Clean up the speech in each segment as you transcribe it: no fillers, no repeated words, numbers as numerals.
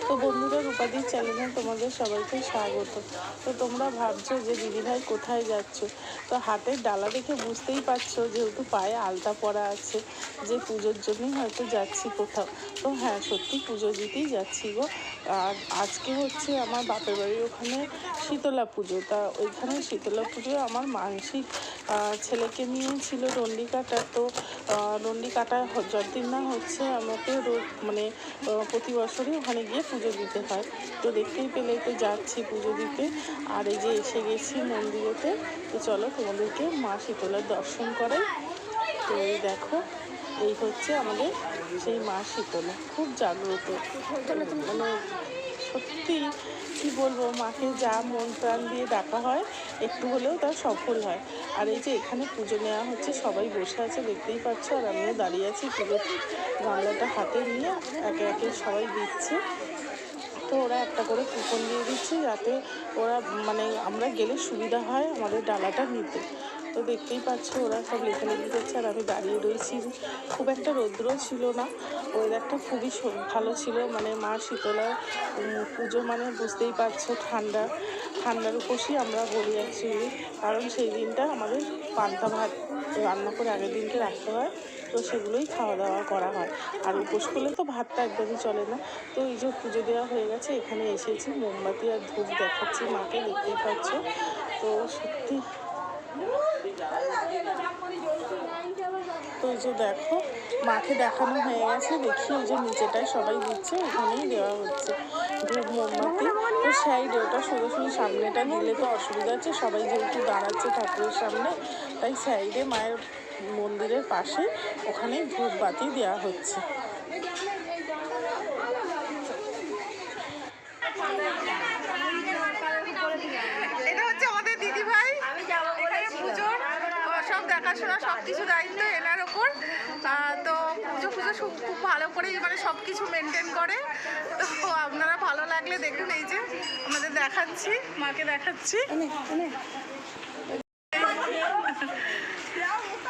তো বন্ধুরা, রূপাদির চ্যানেলে তোমাদের সবাইকে স্বাগত। তো তোমরা ভাবছো যে দিদিভাই কোথায় যাচ্ছ, তো হাতের ডালা দেখে বুঝতেই পারছো, যেহেতু পায়ে আলতা পরা আছে, যে পুজোর জন্যই হয়তো যাচ্ছি কোথাও। তো হ্যাঁ, সত্যি পুজো দিতেই যাচ্ছি গো। আর আজকে হচ্ছে আমার বাপের বাড়ির ওখানে শীতলা পুজো। তা ওইখানে শীতলা পুজোয় আমার মানসিক ছেলেকে নিয়ে ছিল ডন্ডি কাটা। তো ডন্ডি কাটা যতদিন না হচ্ছে আমাকে মানে প্রতি বছরই ওখানে গিয়ে পুজো দিতে হয়। তো দেখতেই পেলে তো যাচ্ছি পুজো দিতে। আর এই যে এসে গেছি মন্দিরেতে। তো চলো তোমাদেরকে মা শীতলার দর্শন করাই। তো এই দেখো, এই হচ্ছে আমাদের সেই মা শীতলা, খুব জাগ্রত। মানে সত্যি কি বলবো, মাকে যা মন প্রাণ দিয়ে ডাকা হয় একটু হলেও তার সফল হয়। আর এই যে এখানে পুজো নেওয়া হচ্ছে, সবাই বসে আছে দেখতেই পাচ্ছ, আর আমিও দাঁড়িয়ে আছি পুজোর গামলাটা হাতে নিয়ে। একে একে সবাই দিচ্ছে। তো ওরা একটা করে কুপন দিয়ে দিচ্ছে, যাতে ওরা মানে আমরা গেলে সুবিধা হয় আমাদের ডালাটা নিতে। তো দেখতেই পাচ্ছ ওরা সব লেখালেখি করছে, আর আমি দাঁড়িয়ে রয়েছি। খুব একটা রৌদ্র ছিল না, ওয়েদারটা খুবই ভালো ছিল। মানে মা শীতলার পুজো মানে বুঝতেই পারছো, ঠান্ডার উপসেই আমরা বলি অ্যাকচুয়ালি। কারণ সেই দিনটা আমাদের পান্তা ভাত রান্না করে আগের দিনকে রাখতে হয়, তো সেগুলোই খাওয়া দাওয়া করা হয়। আর উপোস করলে তো ভাতটা একদমই চলে না। তো এই যে পুজো দেওয়া হয়ে গেছে, এখানে এসেছি, মোমবাতি আর ধূপ দেখাচ্ছি মাকে, দেখতেই পাচ্ছ। তো সত্যি তো এই যে দেখো, মাকে দেখানো হয়ে গেছে। দেখি ওই যে নিচেটায় সবাই দিচ্ছে, ওখানেই দেওয়া হচ্ছে ধূপ মোমবাতি। তো সাইডে ওটা সোজাসুজি সামনেটা দিলে তো অসুবিধা আছে, সবাই যেহেতু দাঁড়াচ্ছে ঠাকুরের সামনে, তাই সাইডে মায়ের মন্দিরের পাশে ওখানেই ধূপ বাতি দেওয়া হচ্ছে। এটা হচ্ছে আমাদের দিদিভাই, এখানে পুজোর সব দেখাশোনা সব কিছু দায়িত্ব এনার ওপর। তো পুজো খুব ভালো করে মানে সব কিছু মেনটেন করে। তো আপনারা ভালো লাগলে দেখুন, এই যে আপনাদের দেখাচ্ছি, মাকে দেখাচ্ছি।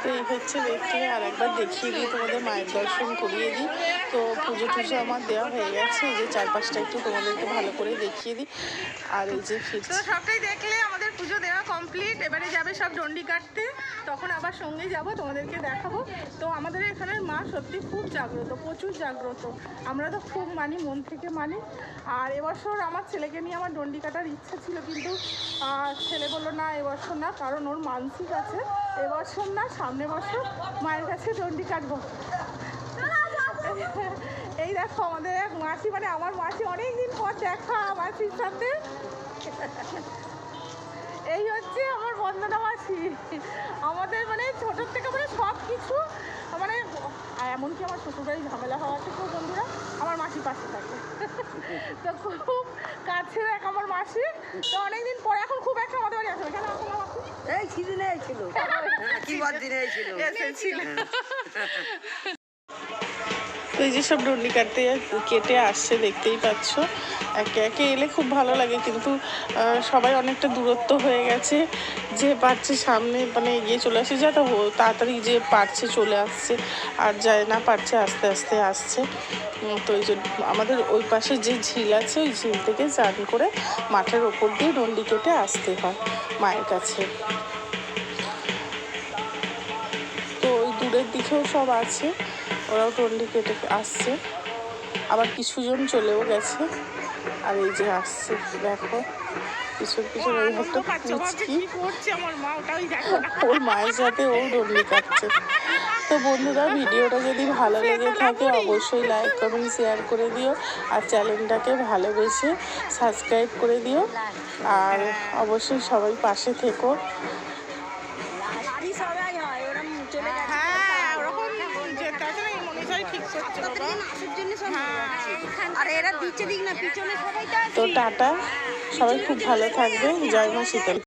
তো এই হচ্ছে দেখতে, আর একবার দেখিয়ে দিই তোমাদের, মায়ের দর্শন করিয়ে দিই। তো পুজো টুজো আমার দেওয়া হয়ে গেছে, এই যে চারপাশটা একটু তোমাদেরকে ভালো করে দেখিয়ে দিই। আর এই যে তো সবটাই দেখলে আমাদের পুজো দেওয়া কমপ্লিট। এবারে যাবে সব ডন্ডি কাটতে, তখন আবার সঙ্গে যাব, তোমাদেরকে দেখাবো। তো আমাদের এখানের মা সত্যি খুব জাগ্রত, প্রচুর জাগ্রত। আমরা তো খুব মানি, মন থেকে মানি। আর এবছর আমার ছেলেকে নিয়ে আমার ডন্ডি কাটার ইচ্ছা ছিল, কিন্তু ছেলে বললো না এবছর না, কারণ ওর মানসিক আছে। এবছর না, সামনে বছর মায়ের কাছে ডন্ডি কাটবো। এই দেখো আমাদের এক মাসি, মানে আমার মাসি, অনেকদিন পর দেখা মাসির সাথে। এই হচ্ছে আমার বন্দনা মাসি। আমাদের মানে ছোটোর থেকে মানে সব কিছু, মানে এমনকি আমার শ্বশুরবাড়ি ঝামেলা হওয়া থেকেও বন্ধুরা আমার মাসির পাশে থাকে। তো খুব কাছের এক আমার মাসি। তো অনেকদিন পরে এখন খুব একটা আমাদের বাড়ি আসবে। কেন আসলে মাসি এই সিজনে ছিল, কি বার দিনে এসেছিল। তো এই যে সব ডন্ডি কেটে আসছে, দেখতেই পাচ্ছ। একে একে এলে খুব ভালো লাগে, কিন্তু সবাই অনেকটা দূরত্ব হয়ে গেছে। যে পারছে সামনে মানে এগিয়ে চলে আসছে, যা তো তাড়াতাড়ি যে পারছে চলে আসছে, আর যায় না পারছে আস্তে আস্তে আসছে। তো এই যে আমাদের ওই পাশে যে ঝিল আছে, ওই ঝিল থেকে চান করে মাঠের ওপর দিয়ে ডন্ডি কেটে আসতে হয় মায়ের কাছে। তো ওই দূরের দিকেও সব আছে, ওরাও ডন্ডি কেটে আসছে, আবার কিছুজন চলেও গেছে। আর এই যে আসছে, দেখো পিছন ওই একটা পুচকি, ওর মায়ের সাথে ও ডন্ডি কাটছে। তো বন্ধুরা, ভিডিওটা যদি ভালো লেগে থাকে অবশ্যই লাইক কমেন্ট শেয়ার করে দিও, আর চ্যানেলটাকে ভালোবেসে সাবস্ক্রাইব করে দিও, আর অবশ্যই সবাই পাশে থেকো। তো টাটা, সবাই খুব ভালো থাকবে। জয় মা শীতল।